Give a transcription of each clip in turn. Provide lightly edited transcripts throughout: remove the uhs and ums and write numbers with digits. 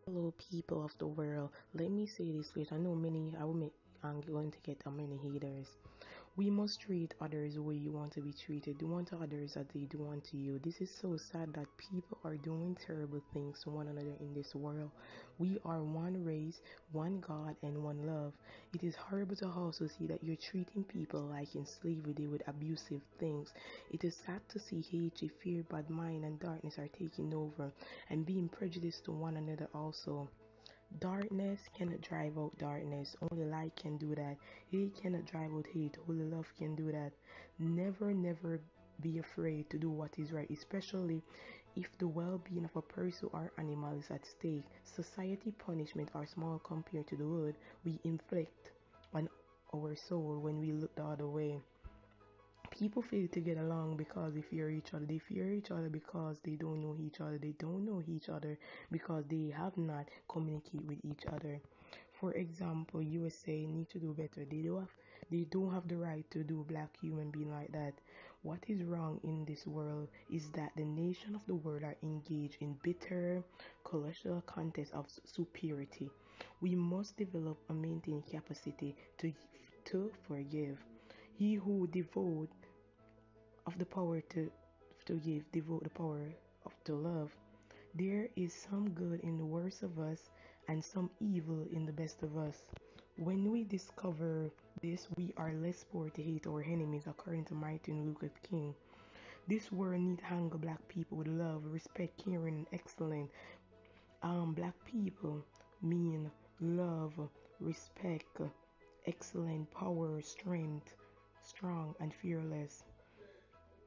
Hello, people of the world. Let me say this because I know I'm going to get many haters. We must treat others the way you want to be treated. Do unto others as they do unto you. This is so sad that people are doing terrible things to one another in this world. We are one race, one God, and one love. It is horrible to also see that you're treating people like in slavery with abusive things. It is sad to see hatred, fear, bad mind, and darkness are taking over and being prejudiced to one another also. Darkness cannot drive out darkness. Only light can do that. Hate cannot drive out hate. Only love can do that. Never, never be afraid to do what is right, especially if the well-being of a person or animal is at stake. Society punishment are small compared to the word we inflict on our soul when we look the other way. People fail to get along because they fear each other. They fear each other because they don't know each other. They don't know each other because they have not communicated with each other. For example, USA need to do better. They don't have the right to do black human being like that. What is wrong in this world is that the nation of the world are engaged in bitter colossal contest of superiority. We must develop and maintain capacity to forgive. He who devote of the power to give, devote the power of to love. There is some good in the worst of us and some evil in the best of us. When we discover this, we are less poor to hate our enemies, according to Martin Luther King. This world needs hunger black people with love, respect, caring, and excellence. Black people mean love, respect, excellent, power, strength, strong, and fearless.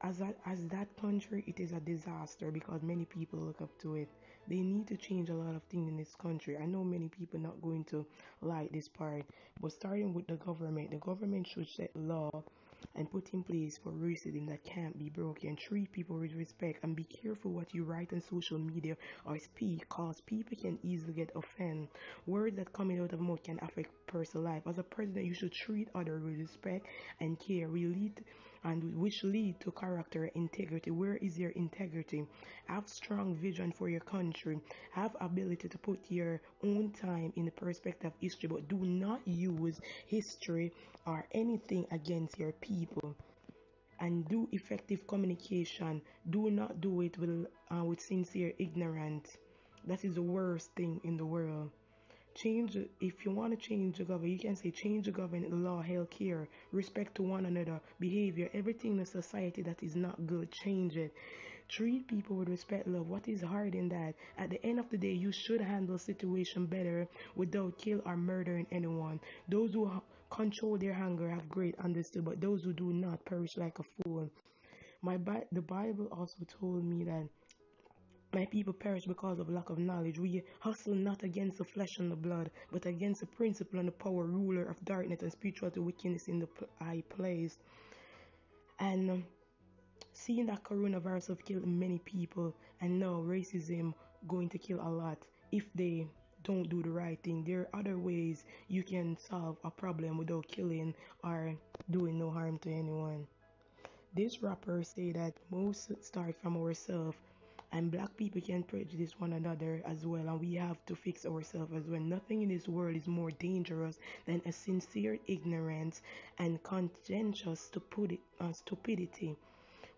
As that country, it is a disaster because many people look up to it. They need to change a lot of things in this country. I know many people not going to like this part, but starting with the government should set law and put in place for racism that can't be broken. Treat people with respect and be careful what you write on social media or speak, cause people can easily get offended. Words that coming out of mouth can affect personal life. As a president, you should treat others with respect and care. Which lead to character integrity. Where is your integrity? Have strong vision for your country. Have ability to put your own time in the perspective of history, but do not use history or anything against your people. And do effective communication. Do not do it with sincere ignorance. That is the worst thing in the world. Change, if you want to change the government, you can say change the government, law, health care, respect to one another, behavior, everything in the society that is not good, change it. Treat people with respect, love. What is hard in that? At the end of the day, you should handle situation better without kill or murdering anyone. Those who control their hunger have great understood, but those who do not perish like a fool. The Bible also told me that my people perish because of lack of knowledge. We hustle not against the flesh and the blood, but against the principle and the power, ruler of darkness and spiritual wickedness in the high place. And seeing that coronavirus have killed many people, and now racism going to kill a lot if they don't do the right thing. There are other ways you can solve a problem without killing or doing no harm to anyone. This rapper say that most start from ourselves and black people can prejudice one another as well, and we have to fix ourselves as well. Nothing in this world is more dangerous than a sincere ignorance and conscientious stupidity.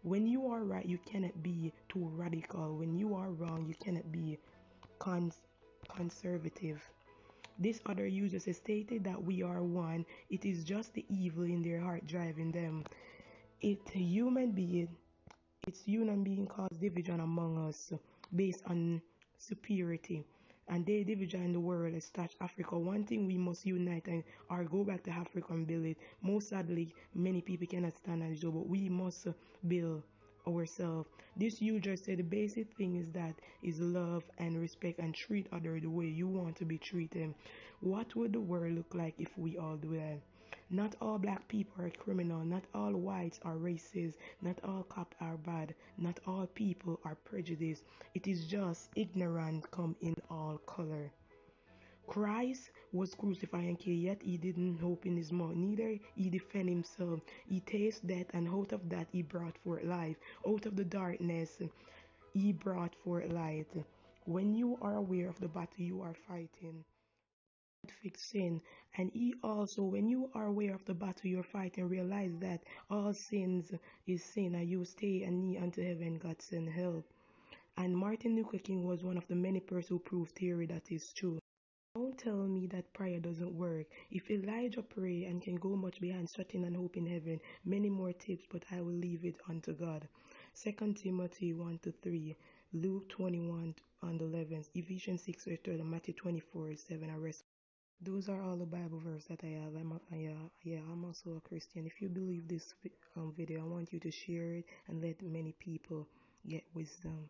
When you are right, you cannot be too radical. When you are wrong, you cannot be cons- conservative. This other users has stated that we are one. It is just the evil in their heart driving them. It human being it's human being cause division among us based on superiority. And they division in the world as touch Africa. One thing we must unite and or go back to Africa and build it. Most sadly, many people cannot stand on it, but we must build ourselves. This user said the basic thing is that is love and respect and treat other the way you want to be treated. What would the world look like if we all do that? Not all black people are criminal, not all whites are racist, not all cops are bad, not all people are prejudiced. It is just ignorant come in all color. Christ was crucified and killed, yet he didn't hope in his mouth, neither he defend himself. He tasted death, and out of that he brought forth life. Out of the darkness he brought forth light. When you are aware of the battle you are fighting, fix sin. And he also, when you are aware of the battle you're fighting, realize that all sins is sin, and you stay and knee unto heaven, God send help. And Martin Luther King was one of the many persons who proved theory that is true. Don't tell me that prayer doesn't work. If Elijah pray and can go much beyond certain and hope in heaven, many more tips, but I will leave it unto God. 2 Timothy 1-3, Luke 21 and 11, Ephesians 6:12, Matthew 24:7, and rest. Those are all the Bible verses that I have. I'm also a Christian. If you believe this video, I want you to share it and let many people get wisdom.